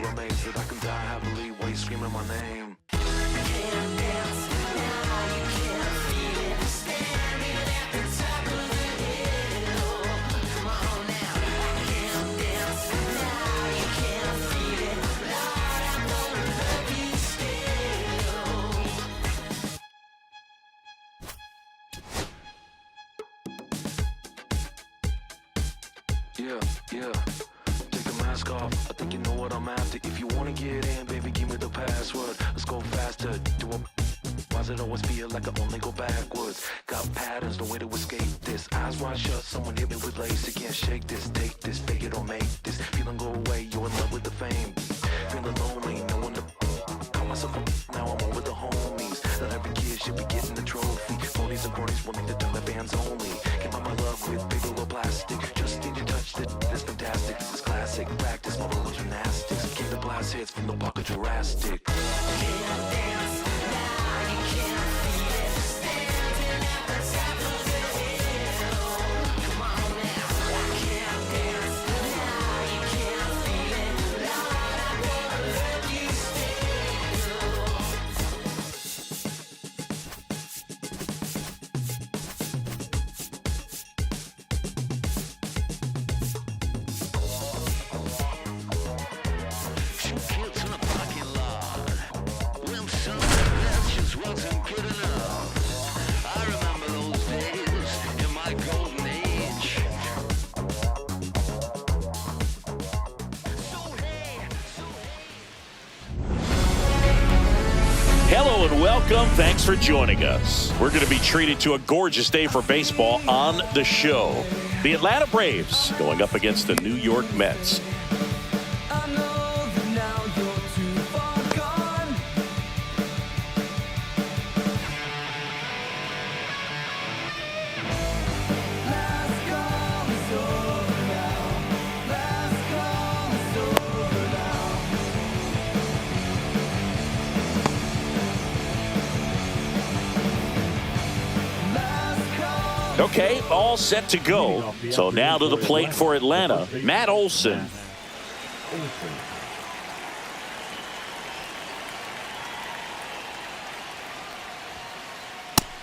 you're amazed that I can die happily while you screaming my name. Yeah, take the mask off, I think you know what I'm after. If you wanna get in, baby, give me the password. Let's go faster, why does it always feel like I only go backwards? Got patterns, no way to escape this. Eyes wide shut, someone hit me with lace. You can't shake this, take this, fake it or make this. Feeling go away, you're in love with the fame. Feeling lonely, no one to call myself a now I'm over the homies. Not every kid should be getting the trophy. Ponies and cronies will need to turn the fans only. Can't buy my love with paper or plastic. Just need to touch it, it's fantastic. This is classic practice, my role gymnastics. Keep the blast hits from the park of Jurassic. Can't dance now, you can't feel it. Standing at the top of the hill. Come on now, I can't dance now, you can't feel it. Lord, I'm gonna let you Hello and welcome. Thanks for joining us. We're going to be treated to a gorgeous day for baseball on the show. The Atlanta Braves going up against the New York Mets. Okay, all set to go. So now to the plate for Atlanta, Matt Olson.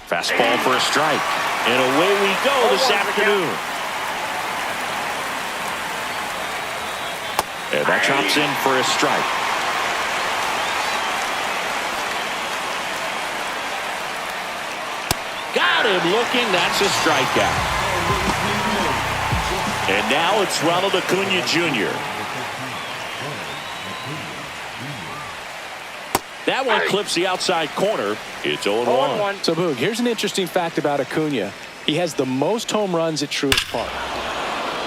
Fastball for a strike. And away we go this afternoon. And that drops in for a strike. Got him looking. That's a strikeout. And now it's Ronald Acuna Jr. That one clips the outside corner. It's 0-1. So, Boog, here's an interesting fact about Acuna. He has the most home runs at Truist Park.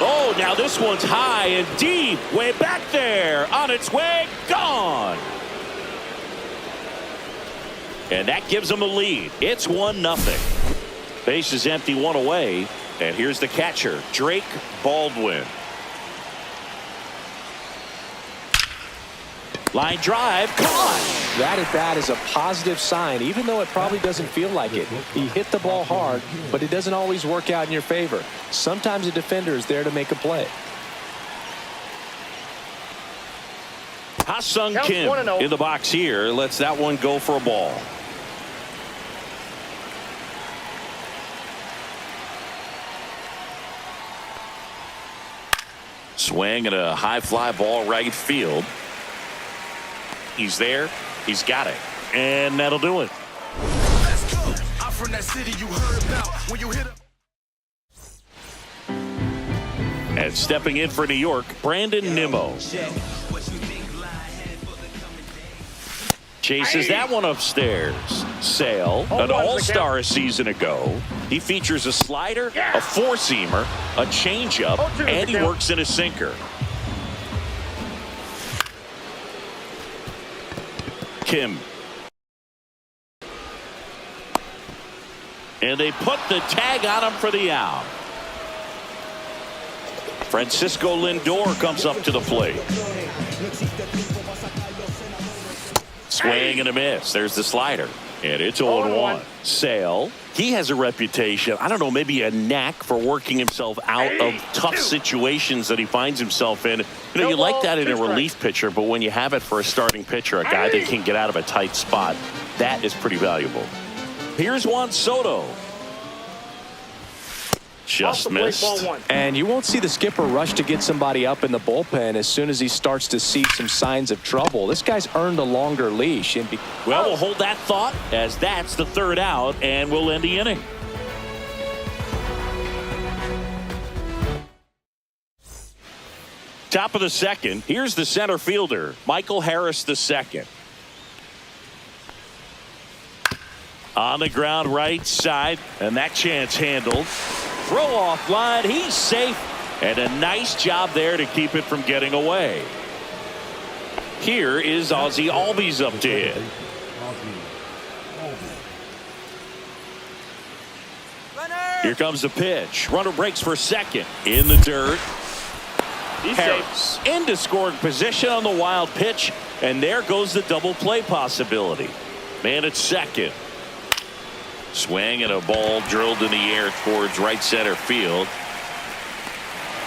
Oh, now this one's high and deep. Way back there. On its way. Gone. And that gives them a lead. It's 1-0. Base is empty, one away. And here's the catcher, Drake Baldwin. Line drive, caught. That at bat is a positive sign, even though it probably doesn't feel like it. He hit the ball hard, but it doesn't always work out in your favor. Sometimes a defender is there to make a play. Ha-Sung Kim in the box here. Lets that one go for a ball. Swing and a high fly ball right field. He's there. He's got it. And that'll do it. Let's go. I'm from that city you heard about when you hit up. And stepping in for New York, Brandon Nimmo. Chases that one upstairs. Sale, an all-star a season ago. He features a slider, a four-seamer, a changeup, and he works in a sinker. Kim. And they put the tag on him for the out. Francisco Lindor comes up to the plate. Swing and a miss. There's the slider. And it's 0-1. Sale He has a reputation, I don't know, maybe a knack for working himself out of tough situations that he finds himself in. You know, you like that in a relief pitcher, but when you have it for a starting pitcher, a guy that can get out of a tight spot, that is pretty valuable. Here's Juan Soto. Just missed. And you won't see the skipper rush to get somebody up in the bullpen as soon as he starts to see some signs of trouble. This guy's earned a longer leash. Well, we'll hold that thought as that's the third out, and we'll end the inning. Top of the second. Here's the center fielder, Michael Harris II. On the ground right side, and that chance handled. Throw off line, he's safe, and a nice job there to keep it from getting away. Here is Ozzie Albies up to hit. Here comes the pitch. Runner breaks for second. In the dirt. Harris into scoring position on the wild pitch, and there goes the double play possibility. Man at second. Swing and a ball drilled in the air towards right center field.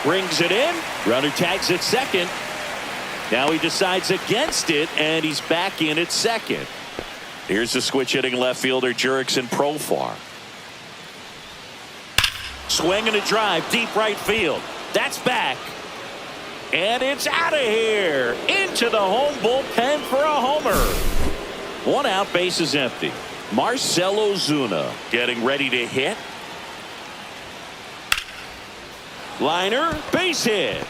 Brings it in. Runner tags at second. Now he decides against it, and he's back in at second. Here's the switch hitting left fielder Jurickson Profar. Swing and a drive deep right field. That's back. And it's out of here. Into the home bullpen for a homer. One out, base is empty. Marcell Ozuna getting ready to hit. Liner, base hit.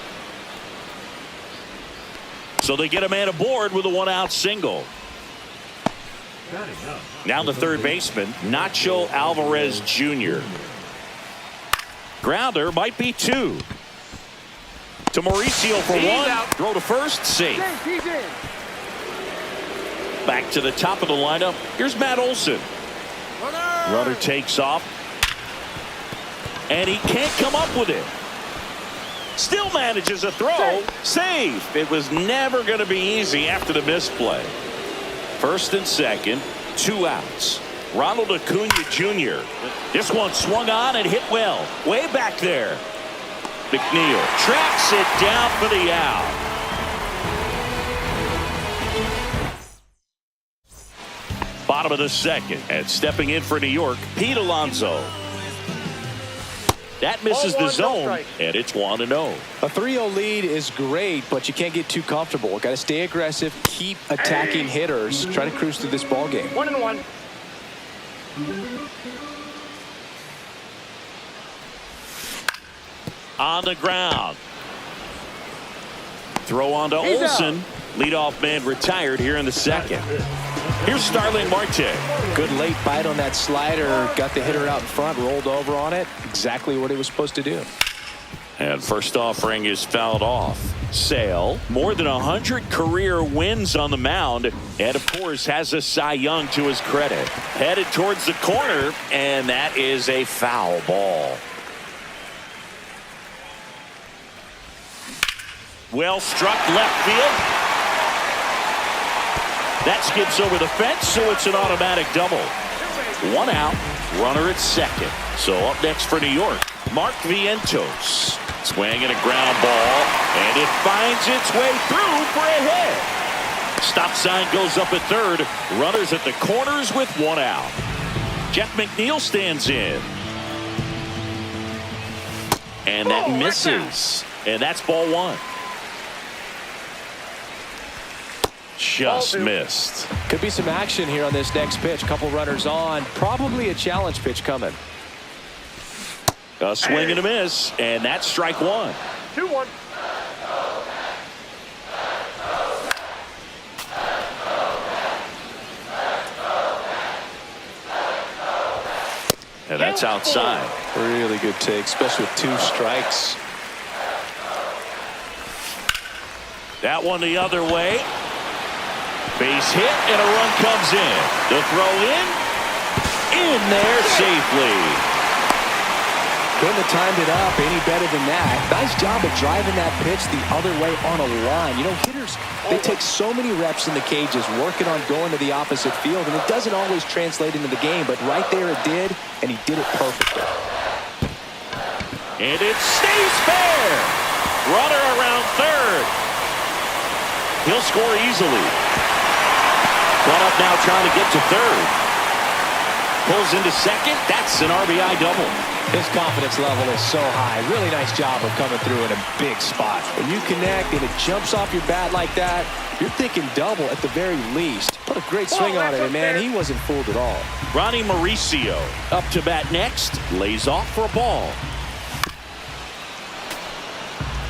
So they get a man aboard with a one-out single. Now the third baseman, Nacho Alvarez Jr. Grounder might be two. To Mauricio for one. Throw to first, safe. Back to the top of the lineup. Here's Matt Olson. Runner takes off. And he can't come up with it. Still manages a throw. Save. It was never going to be easy after the misplay. First and second. 2 outs. Ronald Acuna Jr. This one swung on and hit well. Way back there. McNeil tracks it down for the out. Bottom of the second, and stepping in for New York, Pete Alonso. That misses the zone, and it's 1-0. A 3-0 lead is great, but you can't get too comfortable. Got to stay aggressive, keep attacking hitters, try to cruise through this ball game. 1-1. On the ground. Throw on to Olson. Leadoff man retired here in the second. Here's Starling Marte. Good late bite on that slider. Got the hitter out in front, rolled over on it. Exactly what he was supposed to do. And first offering is fouled off. Sale, more than 100 career wins on the mound, and of course has a Cy Young to his credit. Headed towards the corner, and that is a foul ball. Well struck left field. That skips over the fence, so it's an automatic double. 1 out, runner at second. So up next for New York, Mark Vientos. Swing and a ground ball, and it finds its way through for a hit. Stop sign goes up at third. Runners at the corners with 1 out. Jeff McNeil stands in. And that misses. And that's ball 1. Just missed. Could be some action here on this next pitch. Couple runners on. Probably a challenge pitch coming. A swing and a miss, and that's strike 1. 2-1. And that's outside. Really good take, especially with 2 strikes. That one the other way. Base hit, and a run comes in. The throw in there safely. Couldn't have timed it up any better than that. Nice job of driving that pitch the other way on a line. You know, hitters, they take so many reps in the cages working on going to the opposite field, and it doesn't always translate into the game, but right there it did, and he did it perfectly. And it stays fair. Runner around third. He'll score easily. Run up now trying to get to third. Pulls into second. That's an RBI double. His confidence level is so high. Really nice job of coming through in a big spot. When you connect and it jumps off your bat like that, you're thinking double at the very least. Put a great swing on it, and man, he wasn't fooled at all. Ronnie Mauricio up to bat next. Lays off for a ball.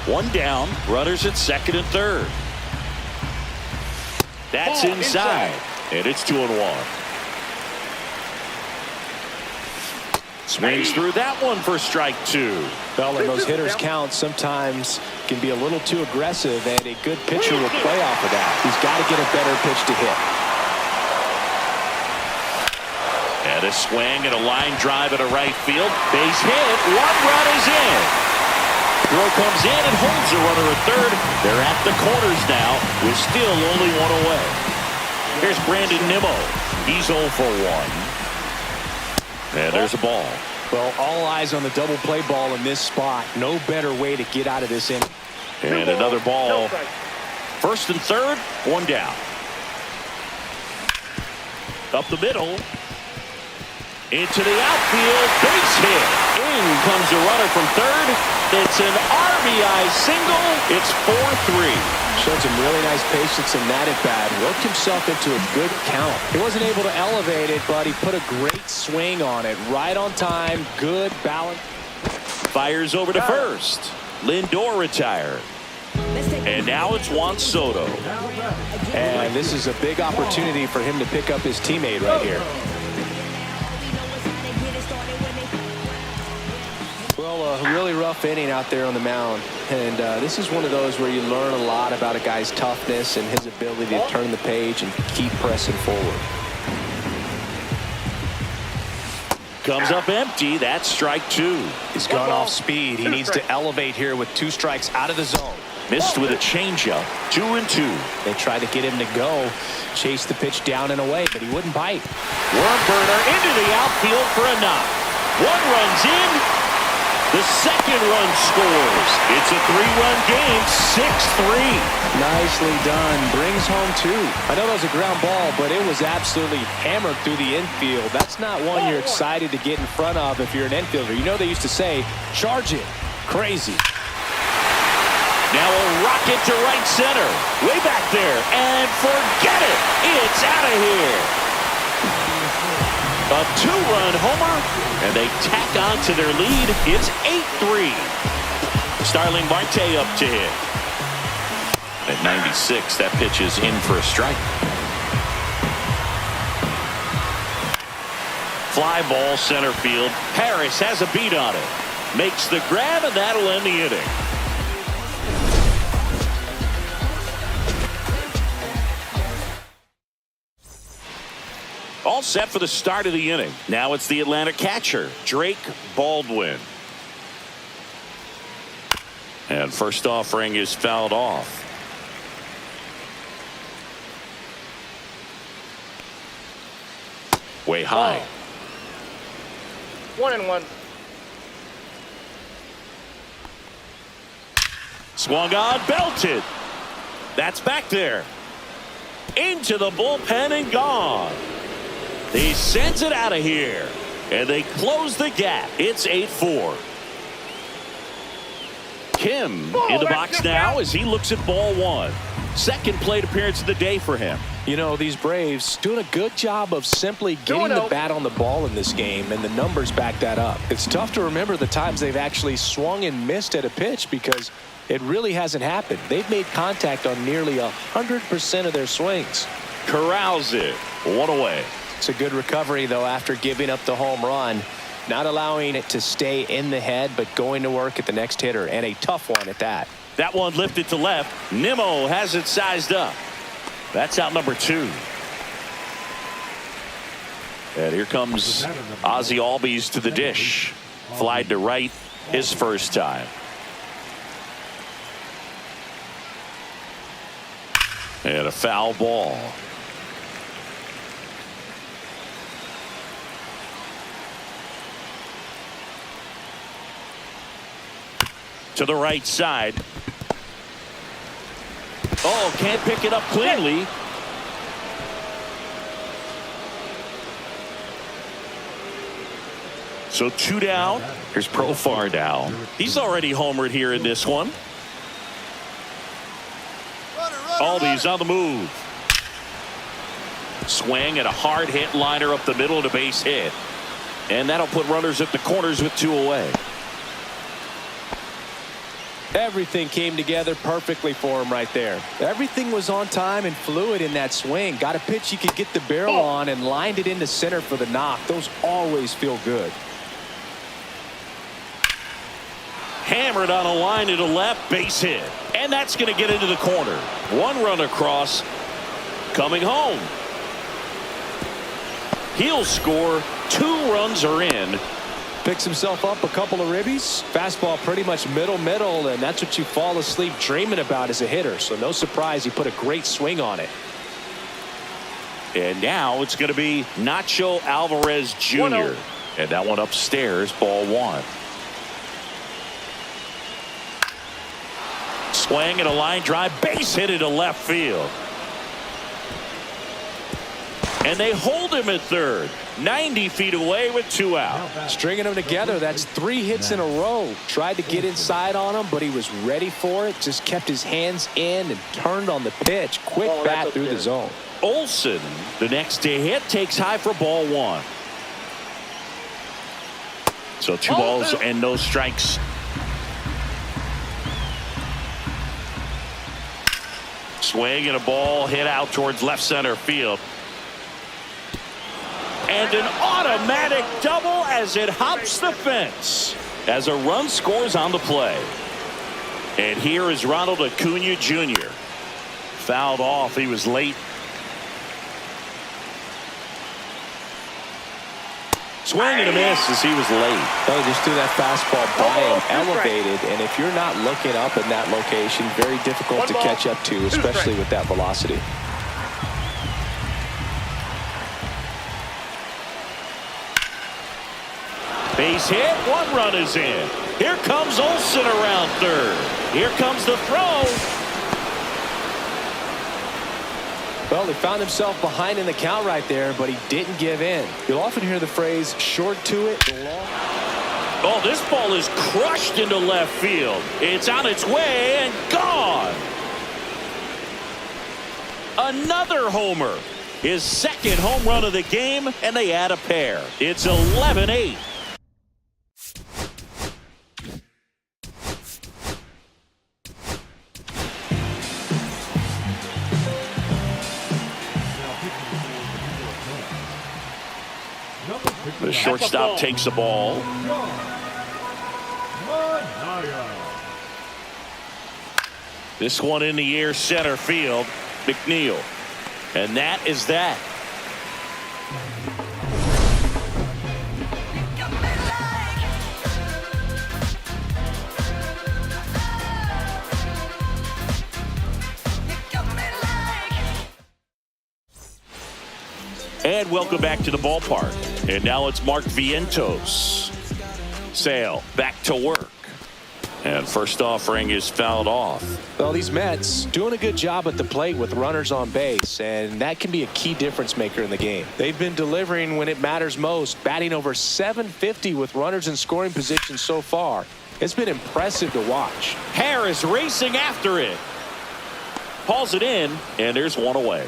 One down. Runners at second and third. That's inside. And it's 2-1. Swings through that one for strike two. Well, and those hitters' counts sometimes can be a little too aggressive, and a good pitcher will play off of that. He's got to get a better pitch to hit. And a swing and a line drive at a right field. Base hit. One run is in. Throw comes in and holds the runner at third. They're at the corners now with still only one away. Here's Brandon Nimmo. He's 0 for 1. And there's a ball. Well, all eyes on the double play ball in this spot. No better way to get out of this inning. And another ball. First and third, one down. Up the middle. Into the outfield. Base hit. In comes the runner from third. It's an RBI single. It's 4-3. Showed some really nice patience in that at bat. Worked himself into a good count. He wasn't able to elevate it, but he put a great swing on it. Right on time. Good balance. Fires over to first. Lindor retired. And now it's Juan Soto. And this is a big opportunity for him to pick up his teammate right here. Well, a really rough inning out there on the mound. And this is one of those where you learn a lot about a guy's toughness and his ability to turn the page and keep pressing forward. Comes up empty. That's strike two. He's gone off speed. He needs to elevate here with 2 strikes out of the zone. Missed with a changeup. 2-2. They tried to get him to go, chase the pitch down and away, but he wouldn't bite. Worm burner into the outfield for a knock. One runs in. The second run scores. It's a 3-run game, 6-3. Nicely done. Brings home 2. I know that was a ground ball, but it was absolutely hammered through the infield. That's not one you're excited to get in front of if you're an infielder. You know they used to say, charge it. Crazy. Now a rocket to right center. Way back there. And forget it. It's out of here. A 2-run homer, and they tack on to their lead. It's 8-3. Starling Marte up to hit. At 96, that pitch is in for a strike. Fly ball center field. Harris has a beat on it. Makes the grab, and that'll end the inning. All set for the start of the inning. Now it's the Atlanta catcher, Drake Baldwin. And first offering is fouled off. Way high. 1-1. Swung on, belted. That's back there. Into the bullpen and gone. He sends it out of here, and they close the gap. It's 8-4. Kim in the box now as he looks at ball one. Second plate appearance of the day for him. You know, these Braves doing a good job of simply getting the bat on the ball in this game, and the numbers back that up. It's tough to remember the times they've actually swung and missed at a pitch because it really hasn't happened. They've made contact on nearly 100% of their swings. Corrals it. One away. It's a good recovery, though, after giving up the home run. Not allowing it to stay in the head, but going to work at the next hitter, and a tough one at that. That one lifted to left. Nimmo has it sized up. That's out number 2. And here comes Ozzie Albies to the dish. Flied to right his first time. And a foul ball. To the right side. Oh, can't pick it up cleanly. So 2 down. Here's Profar now. He's already homered here in this one. Aldi's on the move. Swing and a hard hit liner up the middle to base hit. And that'll put runners at the corners with 2 away. Everything came together perfectly for him right there. Everything was on time and fluid in that swing. Got a pitch he could get the barrel on and lined it into center for the knock. Those always feel good. Hammered on a line to the left, base hit. And that's going to get into the corner. 1 run across, coming home. He'll score. 2 runs are in. Picks himself up a couple of ribbies. Fastball pretty much middle, and that's what you fall asleep dreaming about as a hitter. So no surprise he put a great swing on it. And now it's going to be Nacho Alvarez Jr. 1-0. And that one upstairs, ball 1. Swing and a line drive, base hit into left field. And they hold him at third. 90 feet away with 2 out. Stringing them together, that's 3 hits in a row. Tried to get inside on him, but he was ready for it. Just kept his hands in and turned on the pitch. Quick bat through the zone. Olsen, the next to hit, takes high for ball 1. So 2 balls and no strikes. Swing and a ball hit out towards left center field. And an automatic double as it hops the fence as a run scores on the play. And here is Ronald Acuna Jr. Fouled off. He was late. Swing and a miss as he was late. They just threw that fastball by him, elevated, and if you're not looking up in that location, very difficult to catch up to, especially with that velocity. Base hit, 1 run is in. Here comes Olsen around third. Here comes the throw. Well, he found himself behind in the count right there, but he didn't give in. You'll often hear the phrase, short to it, long. Oh, this ball is crushed into left field. It's on its way and gone. Another homer. His 2nd home run of the game, and they add a pair. It's 11-8. The shortstop takes the ball. This one in the air, center field. McNeil. And that is that. And welcome back to the ballpark. And now it's Mark Vientos. Sale back to work. And first offering is fouled off. Well, these Mets doing a good job at the plate with runners on base, and that can be a key difference maker in the game. They've been delivering when it matters most, batting over .750 with runners in scoring position so far. It's been impressive to watch. Harris racing after it. Hauls it in, and there's 1 away.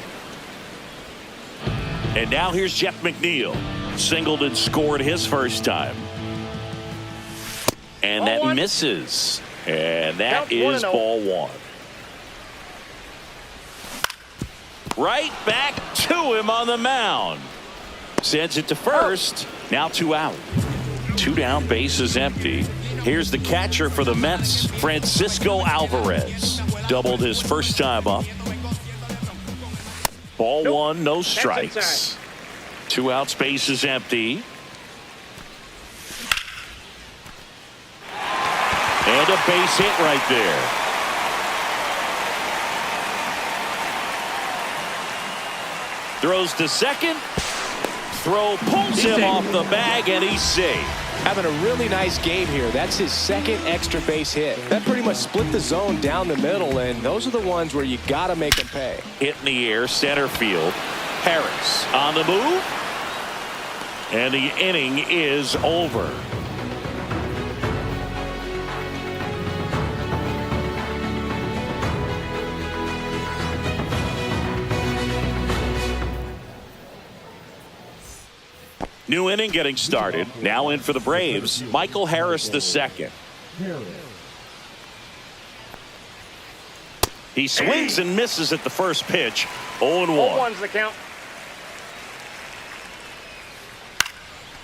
And now here's Jeff McNeil. Singled and scored his first time. And that misses. And that is ball 1. Right back to him on the mound. Sends it to first. Now 2 out. 2 down, bases empty. Here's the catcher for the Mets, Francisco Alvarez. Doubled his first time up. Ball 1, no strikes. 2 outs, bases empty. And a base hit right there. Throws to second. Throw pulls him off the bag, and he's safe. Having a really nice game here. That's his second extra base hit. That pretty much split the zone down the middle, and those are the ones where you got to make them pay. Hit in the air, center field. Harris on the move. And the inning is over. New inning getting started. Now in for the Braves, Michael Harris II. He swings and misses at the first pitch. 0-1. 0-1's the count.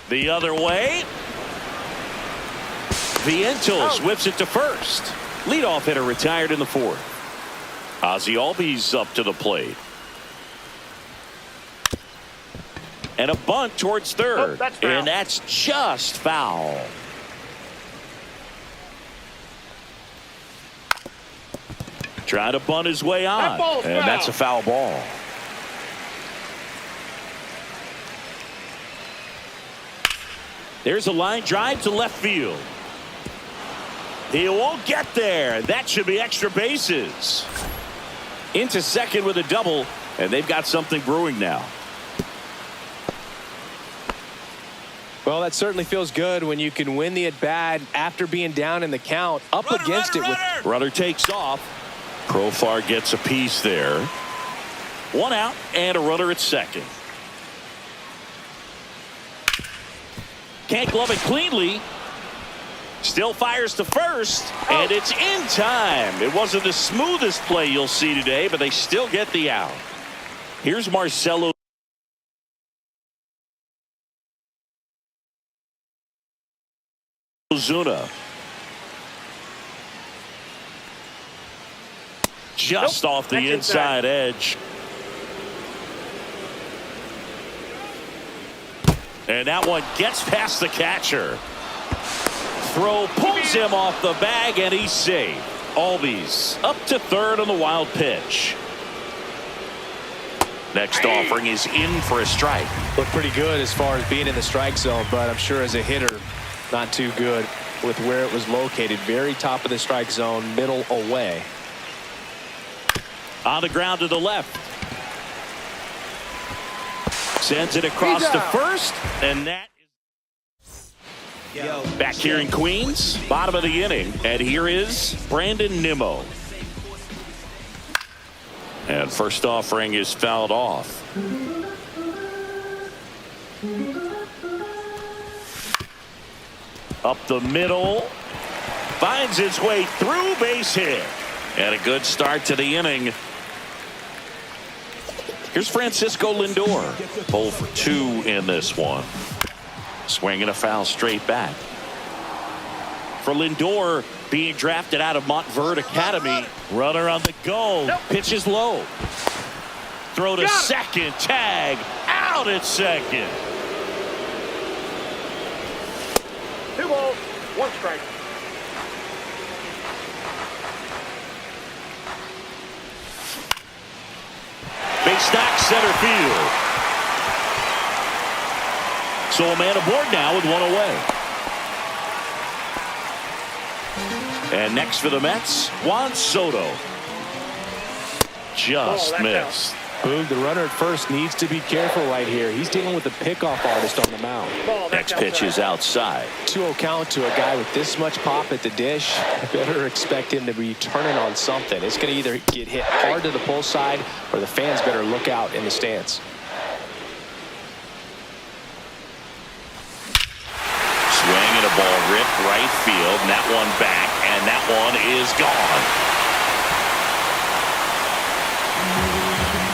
The other way. Vientos whips it to first. Leadoff hitter retired in the fourth. Ozzie Albies up to the plate. And a bunt towards third. And that's just foul. Trying to bunt his way on. And that's a foul ball. There's a line drive to left field. He won't get there. That should be extra bases. Into second with a double. And they've got something brewing now. Well, that certainly feels good when you can win the at-bat after being down in the count. Up against it with... Runner takes off. Profar gets a piece there. 1 out and a runner at second. Can't glove it cleanly. Still fires to first. And it's in time. It wasn't the smoothest play you'll see today, but they still get the out. Here's Marcelo Zuna. Just off the inside edge. And that one gets past the catcher. Throw pulls him off the bag, and he's safe. Albies up to third on the wild pitch. Next offering is in for a strike. Looked pretty good as far as being in the strike zone, but I'm sure as a hitter, not too good with where it was located. Very top of the strike zone, middle away. On the ground to the left. Sends it across to first, and that is back here in Queens, bottom of the inning. And here is Brandon Nimmo. And first offering is fouled off. Up the middle. Finds its way through, base hit. And a good start to the inning. Here's Francisco Lindor. 0 for 2 in this one. Swinging a foul straight back. For Lindor, being drafted out of Montverde Academy. Runner on the go. Pitches low. Throw to second. Tag. Out at second. 2 balls, 1 strike. Big stack center field. So a man aboard now with 1 away. And next for the Mets, Juan Soto. Just missed. Boog, the runner at first needs to be careful right here. He's dealing with the pickoff artist on the mound. Next pitch is outside. 2-0 count to a guy with this much pop at the dish. Better expect him to be turning on something. It's going to either get hit hard to the pull side, or the fans better look out in the stands. Swing and a ball ripped right field, and that one back, and that one is gone.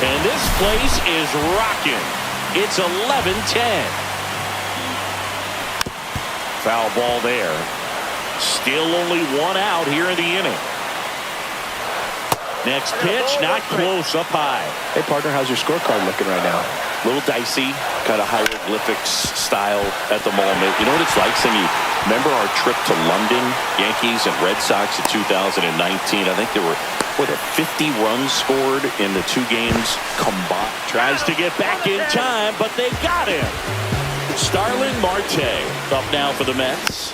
And this place is rocking. It's 11-10. Foul ball there. Still only 1 out here in the inning. Next pitch, not close, up high. Hey, partner, how's your scorecard looking right now? Little dicey, kind of hieroglyphics style at the moment. You know what it's like, Singy? Remember our trip to London, Yankees and Red Sox in 2019? I think there were, 50 runs scored in the 2 games combined. Tries to get back in time, but they got him. Starling Marte up now for the Mets.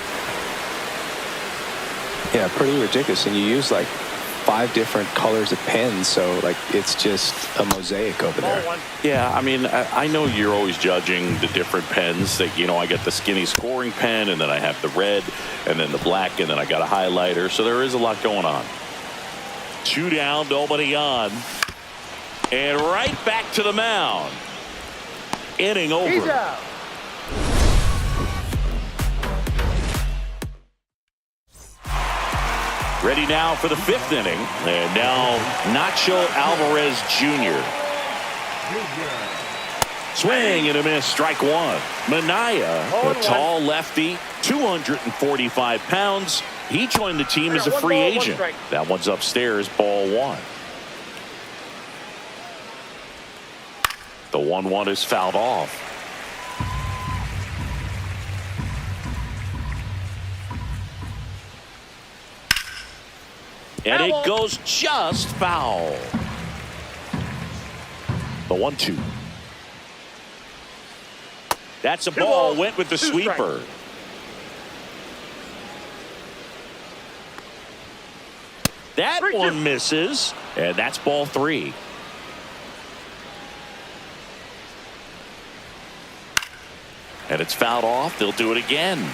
Yeah, pretty ridiculous. And you use like 5 different colors of pens, so like it's just a mosaic over there. Yeah, I mean, I know you're always judging the different pens. That, you know, I got the skinny scoring pen, and then I have the red, and then the black, and then I got a highlighter. So there is a lot going on. 2 down, nobody on, and right back to the mound. Inning over. He's out. Ready now for the 5th inning. And now Nacho Alvarez Jr. Swing and a miss, strike 1. Manaea, a tall lefty, 245 pounds. He joined the team as a free agent. That one's upstairs, ball 1. The 1-1 is fouled off. And it goes just foul. The 1-2. That's a ball. Went with the sweeper. That one misses. And that's ball 3. And it's fouled off. They'll do it again.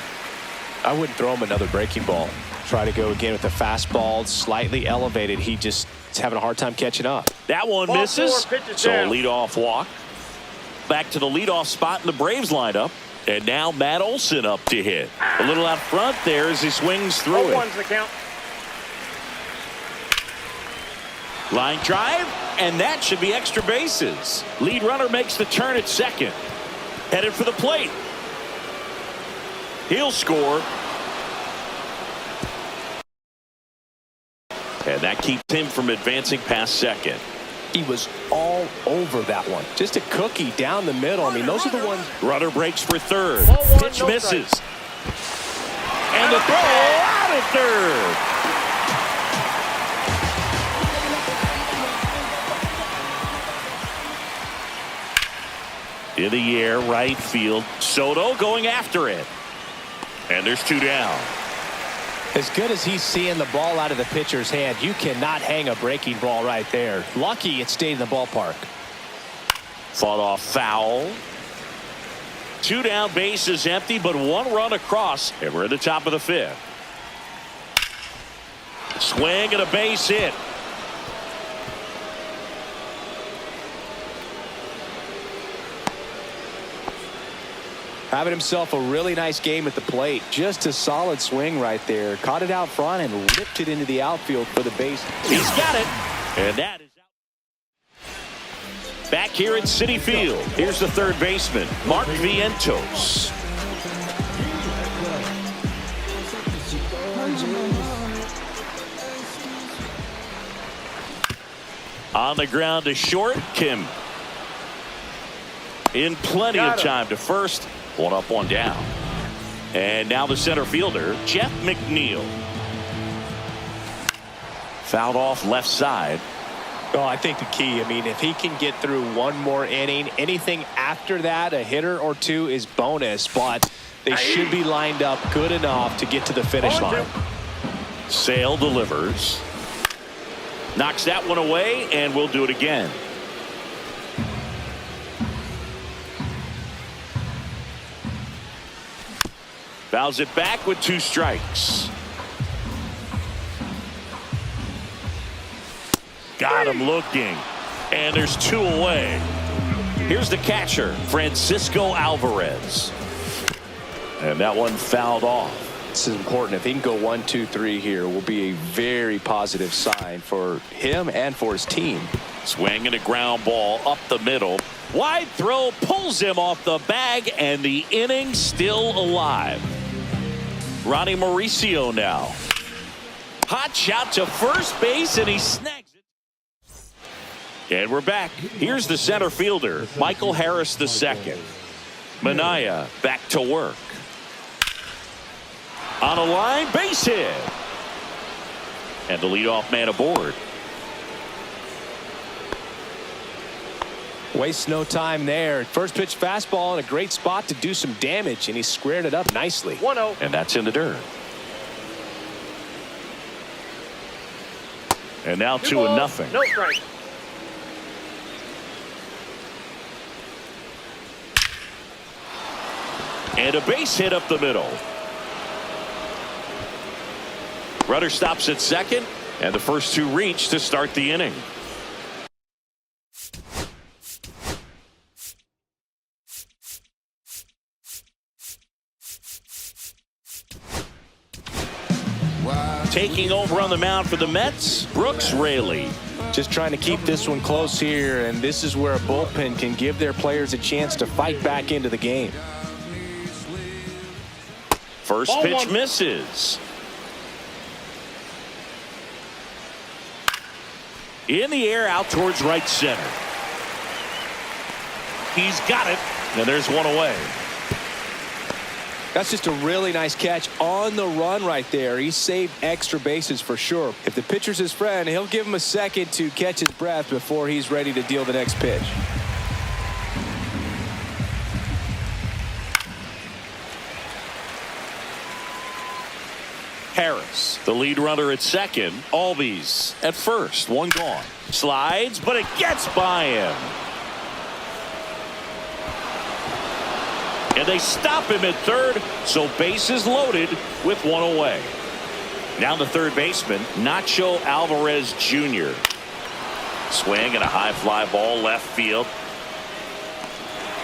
I wouldn't throw him another breaking ball. Try to go again with the fastball, slightly elevated. He just is having a hard time catching up. That one misses. So a leadoff walk. Back to the leadoff spot in the Braves lineup. And now Matt Olson up to hit. A little out front there as he swings through it. 0-1's the count. Line drive, and that should be extra bases. Lead runner makes the turn at second. Headed for the plate. He'll score. And that keeps him from advancing past second. He was all over that one. Just a cookie down the middle. I mean, those are the ones. Runner breaks for third. 0-1, Pitch no misses. strike. And the throw out at third. In the air, right field. Soto going after it. And there's 2 down. As good as he's seeing the ball out of the pitcher's hand, you cannot hang a breaking ball right there. Lucky it stayed in the ballpark. Fought off foul. 2 down, bases empty, but 1 run across. And we're at the top of the 5th. Swing and a base hit. Having himself a really nice game at the plate. Just a solid swing right there. Caught it out front and ripped it into the outfield for the base. He's got it. And that is out. Back here at Citi Field. Here's the third baseman, Mark Vientos. On the ground to short, Kim. In plenty of time to first. 1 up, 1 down. And now the center fielder, Jeff McNeil. Fouled off left side. Oh, I think the key, I mean, if he can get through 1 more inning, anything after that, a hitter or 2 is bonus, but they should be lined up good enough to get to the finish line. Sale delivers. Knocks that one away, and we'll do it again. Fouls it back with 2 strikes. Got him looking. And there's 2 away. Here's the catcher, Francisco Alvarez. And that one fouled off. This is important. If he can go 1, 2, 3 here, will be a very positive sign for him and for his team. Swing and a ground ball up the middle. Wide throw pulls him off the bag, and the inning still alive. Ronnie Mauricio now. Hot shot to first base, and he snags. And we're back. Here's the center fielder, Michael Harris II. Minaya back to work. On a line, base hit. And the leadoff man aboard. Wastes no time there. First pitch fastball in a great spot to do some damage, and he squared it up nicely. 1-0. And that's in the dirt. And now 2-0. No strike. And a base hit up the middle. Runner stops at second, and the first two reach to start the inning. Taking over on the mound for the Mets, Brooks Raley. Just trying to keep this one close here, and this is where a bullpen can give their players a chance to fight back into the game. First pitch misses. In the air out towards right center. He's got it, and there's one away. That's just a really nice catch on the run right there. He saved extra bases for sure. If the pitcher's his friend, he'll give him a second to catch his breath before he's ready to deal the next pitch. Harris, the lead runner at second. Albies at first. One gone. Slides, but it gets by him. And they stop him at third, so bases loaded with one away. Now the third baseman, Nacho Alvarez Jr. Swing and a high fly ball left field.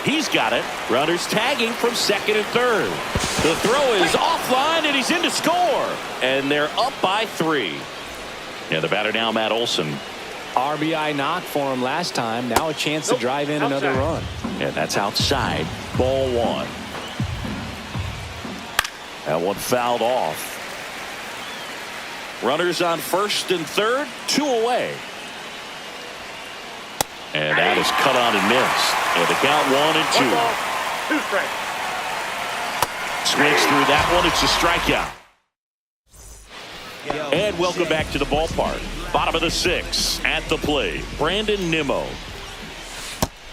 He's got it. Runners tagging from second and third. The throw is offline, and he's in to score. And they're up by 3. And the batter now, Matt Olson. RBI knock for him last time. Now a chance to drive in another run. And that's outside. Ball 1. That one fouled off. Runners on first and third. 2 away. And that is cut on and missed. And the count 1-2. 2 strikes. Swings through that one. It's a strikeout. And welcome back to the ballpark. Bottom of the 6th at the plate. Brandon Nimmo.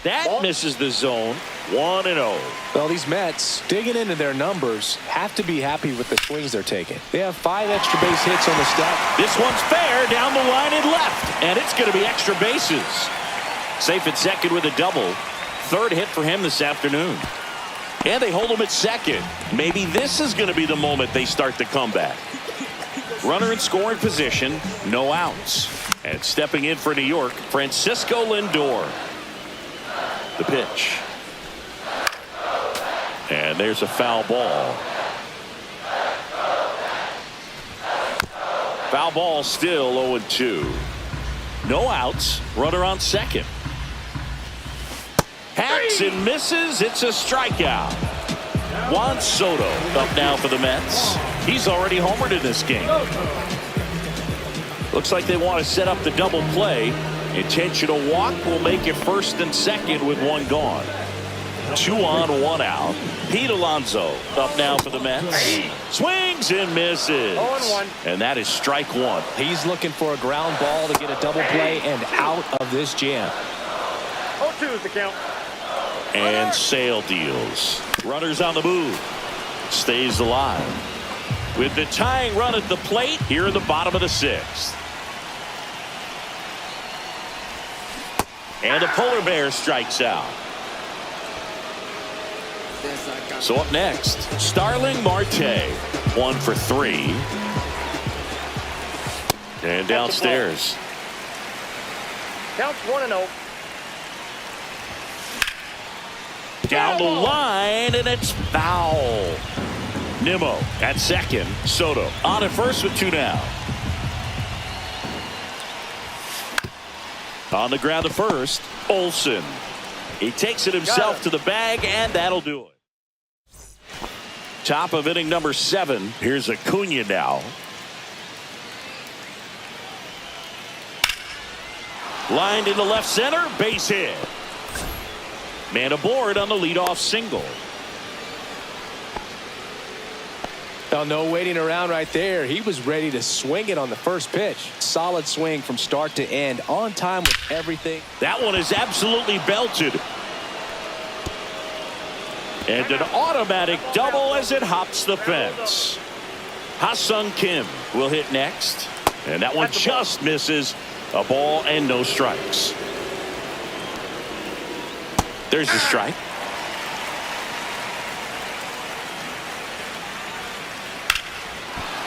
That misses the zone. 1-0. Well, these Mets, digging into their numbers, have to be happy with the swings they're taking. They have 5 extra base hits on the step. This one's fair down the line and left. And it's going to be extra bases. Safe at second with a double. Third hit for him this afternoon. And they hold him at second. Maybe this is going to be the moment they start the comeback. Runner in scoring position, no outs. And stepping in for New York, Francisco Lindor. The pitch. And there's a foul ball. Foul ball still 0-2. No outs. Runner on second. Hacks and misses. It's a strikeout. Juan Soto up now for the Mets. He's already homered in this game. Looks like they want to set up the double play. Intentional walk will make it first and second with one gone. 2 on, 1 out. Pete Alonso up now for the Mets. Swings and misses. 0-1. And that is strike 1. He's looking for a ground ball to get a double play and out of this jam. 0-2 is the count. And Sale deals. Runners on the move. Stays alive. With the tying run at the plate here in the bottom of the 6th. And the polar bear strikes out. So up next, Starling Marte. 1 for 3. And downstairs. Counts 1-0. Down the line, and it's foul. Nimmo at second. Soto on at first with 2 down. On the ground to first, Olsen. He takes it himself to the bag, and that'll do it. Top of inning number 7. Here's Acuna now. Lined into left center, base hit. Man aboard on the leadoff single. Oh, no waiting around right there. He was ready to swing it on the first pitch. Solid swing from start to end, on time with everything. That one is absolutely belted. And an automatic double as it hops the fence. Ha-Sung Kim will hit next. And that one just misses. A ball and no strikes. There's the strike.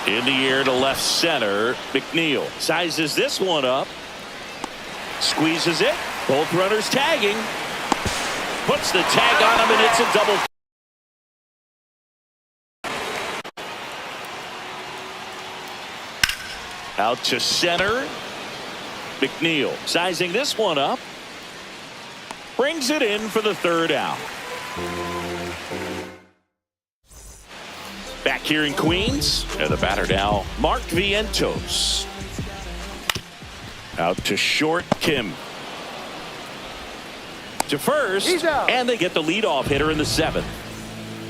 In the air to left center. McNeil sizes this one up. Squeezes it. Both runners tagging. Puts the tag on him, and it's a double. Out to center. McNeil sizing this one up. Brings it in for the third out. Back here in Queens, and the batter now, Mark Vientos. Out to short, Kim. To first, and they get the leadoff hitter in the seventh.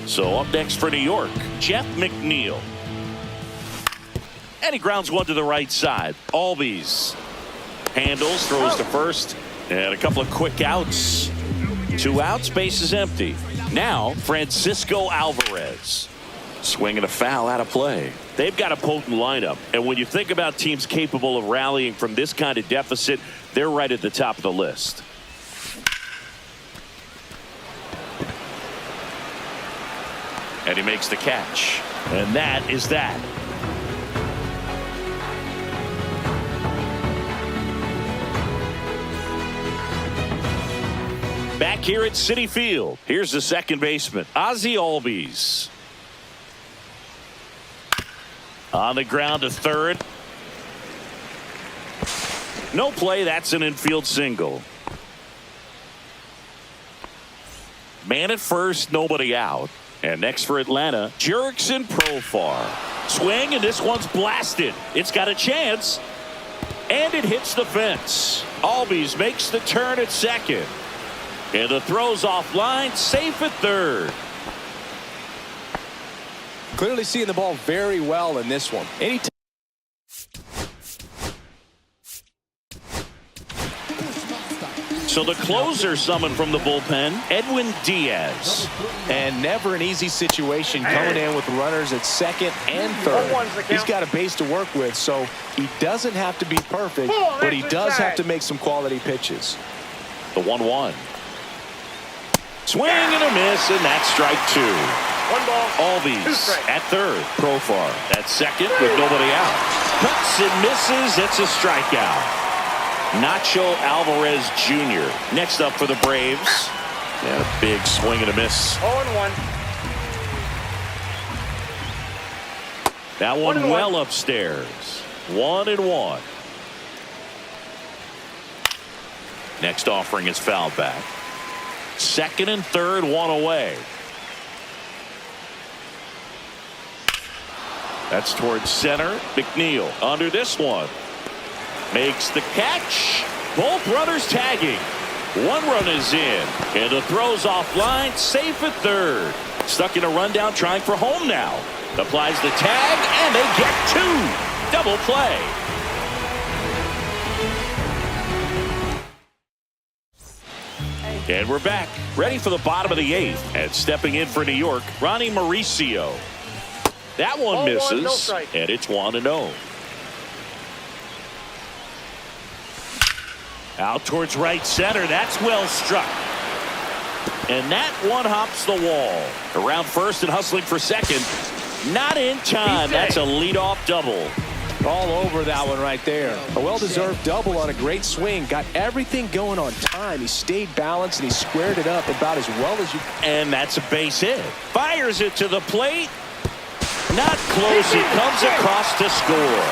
So up next for New York, Jeff McNeil. And he grounds one to the right side. Albies handles, throws to first, and a couple of quick outs. 2 outs, base is empty. Now, Francisco Alvarez. Swing and a foul out of play. They've got a potent lineup, and when you think about teams capable of rallying from this kind of deficit, they're right at the top of the list. And he makes the catch. And that is that. Back here at Citi Field, here's the second baseman, Ozzie Albies. On the ground to third. No play, that's an infield single. Man at first, nobody out. And next for Atlanta, Jurickson Profar. Swing, and this one's blasted. It's got a chance. And it hits the fence. Albies makes the turn at second. And the throw's offline, safe at third. Clearly seeing the ball very well in this one. Anytime. So the closer summoned from the bullpen, Edwin Diaz. And never an easy situation coming in with runners at second and third. He's got a base to work with, so he doesn't have to be perfect, but he does have to make some quality pitches. The 1-1. Swing and a miss, and that's strike 2. 1 ball. Albies at third. Profar at second with nobody out. Cuts and misses. It's a strikeout. Nacho Alvarez Jr. next up for the Braves. And a big swing and a miss. 0-1. That one well upstairs. 1-1. Next offering is fouled back. Second and third, one away. That's towards center. McNeil under this one. Makes the catch. Both runners tagging. One run is in. And the throw's offline. Safe at third. Stuck in a rundown trying for home now. Applies the tag, and they get 2. Double play. And we're back, ready for the bottom of the 8th. And stepping in for New York, Ronnie Mauricio. That one misses, and it's 1-0. Out towards right center. That's well struck. And that one hops the wall. Around first and hustling for second. Not in time. That's a leadoff double. All over that one right there. A well-deserved double on a great swing. Got everything going on time. He stayed balanced, and he squared it up about as well as you. And that's a base hit. Fires it to the plate. Not close. He comes across to score.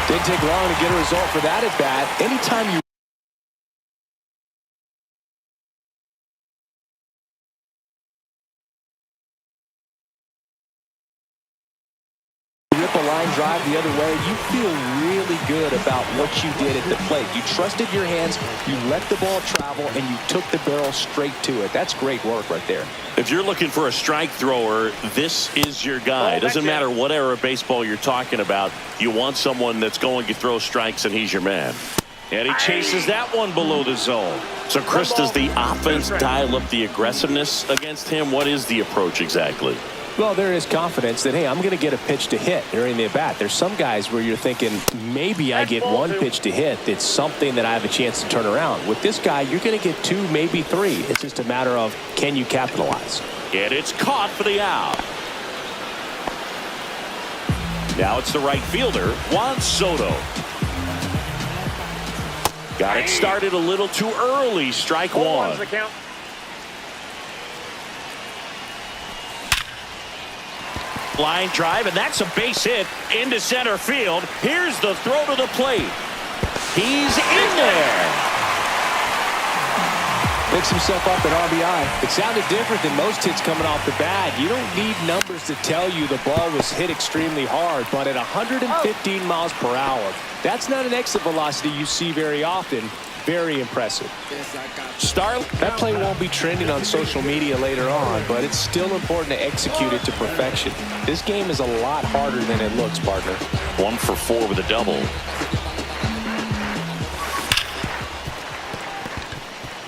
Didn't take long to get a result for that at bat. Anytime you rip a line drive the the other way, you feel really good about what you did at the plate. You trusted your hands, you let the ball travel, and you took the barrel straight to it. That's great work right there. If you're looking for a strike thrower, this is your guy. Doesn't matter what era of baseball you're talking about. You want someone that's going to throw strikes, and he's your man. And he chases that one below the zone. So, Chris, does the offense dial up the aggressiveness against him? What is the approach exactly? Well, there is confidence that, hey, I'm going to get a pitch to hit during the at-bat. There's some guys where you're thinking, maybe I get one pitch to hit. It's something that I have a chance to turn around. With this guy, you're going to get 2, maybe 3. It's just a matter of, can you capitalize? And it's caught for the out. Now it's the right fielder, Juan Soto. Got it started a little too early. Strike one. Line drive, and that's a base hit into center field. Here's the throw to the plate. He's in there. Picks himself up at RBI. It sounded different than most hits coming off the bat. You don't need numbers to tell you the ball was hit extremely hard, but at 115 miles per hour, that's not an exit velocity you see very often. Very impressive. That play won't be trending on social media later on, but it's still important to execute it to perfection. This game is a lot harder than it looks, partner. 1 for 4 with a double.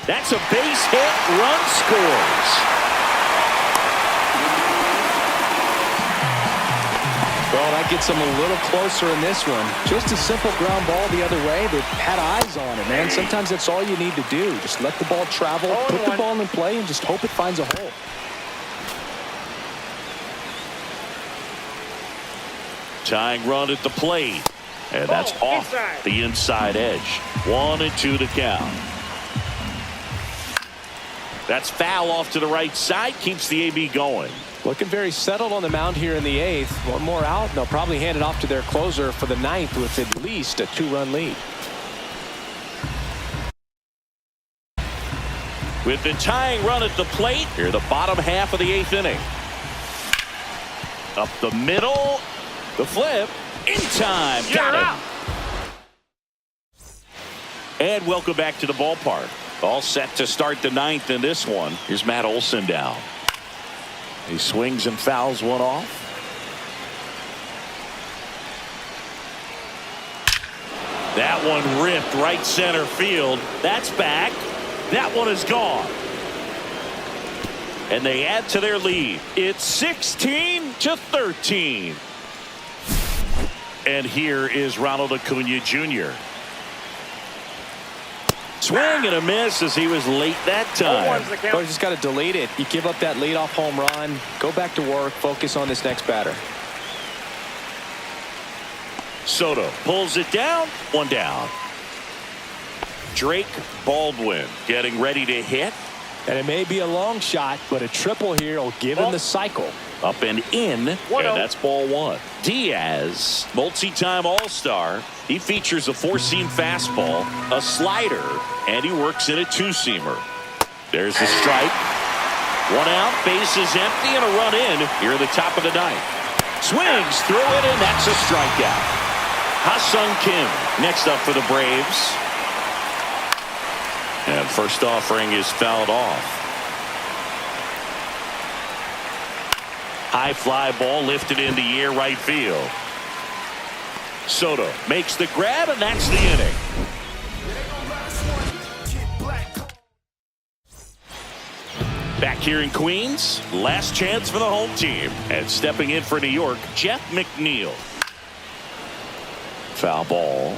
That's a base hit. Run scores. Well, that gets them a little closer in this one. Just a simple ground ball the other way that had eyes on it, man. Sometimes that's all you need to do. Just let the ball travel, put the ball in play, and just hope it finds a hole. Tying run at the plate. And that's off the inside edge. 1-2 to count. That's foul off to the right side. Keeps the AB going. Looking very settled on the mound here in the 8th. One more out, and they'll probably hand it off to their closer for the 9th with at least a 2-run lead. With the tying run at the plate, here the bottom half of the 8th inning. Up the middle, the flip, in time, got him. And welcome back to the ballpark. All set to start the 9th in this one. Here's Matt Olson down. He swings and fouls one off. That one ripped right center field. That's back. That one is gone. And they add to their lead. It's 16-13. And here is Ronald Acuna Jr. Swing and a miss as he was late that time. Well, you just got to delete it. You give up that leadoff home run. Go back to work. Focus on this next batter. Soto pulls it down. One down. Drake Baldwin getting ready to hit. And it may be a long shot, but a triple here will give him the cycle. Up and in, and that's ball 1. Diaz, multi-time All-Star. He features a 4-seam fastball, a slider, and he works in a 2-seamer. There's the strike. 1 out, base is empty, and a run in here at the top of the 9th. Swings through it, and that's a strikeout. Ha-Sung Kim next up for the Braves. And first offering is fouled off. High fly ball lifted in the air right field. Soto makes the grab, and that's the inning. Back here in Queens, last chance for the home team. And stepping in for New York, Jeff McNeil. Foul ball.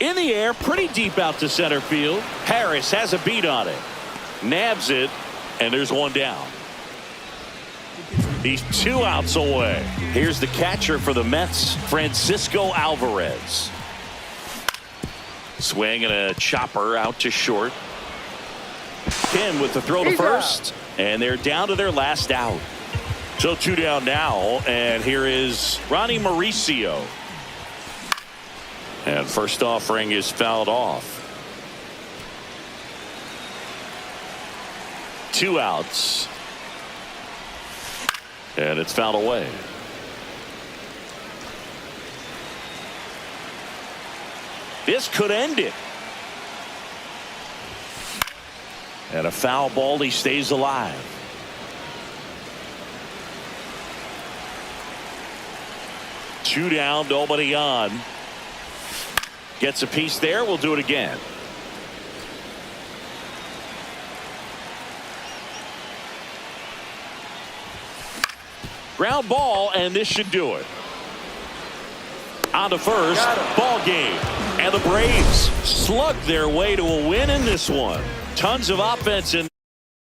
In the air, pretty deep out to center field. Harris has a beat on it. Nabs it, and there's one down. He's 2 outs away. Here's the catcher for the Mets, Francisco Alvarez. Swing and a chopper out to short. Kim with the throw to first, and they're down to their last out. So 2 down now, and here is Ronnie Mauricio. And first offering is fouled off. 2 outs. And it's fouled away. This could end it. And a foul ball, he stays alive. Two down, nobody on. Gets a piece there. We'll do it again. Ground ball, and this should do it. On to first, ball game. And the Braves slug their way to a win in this one. Tons of offense in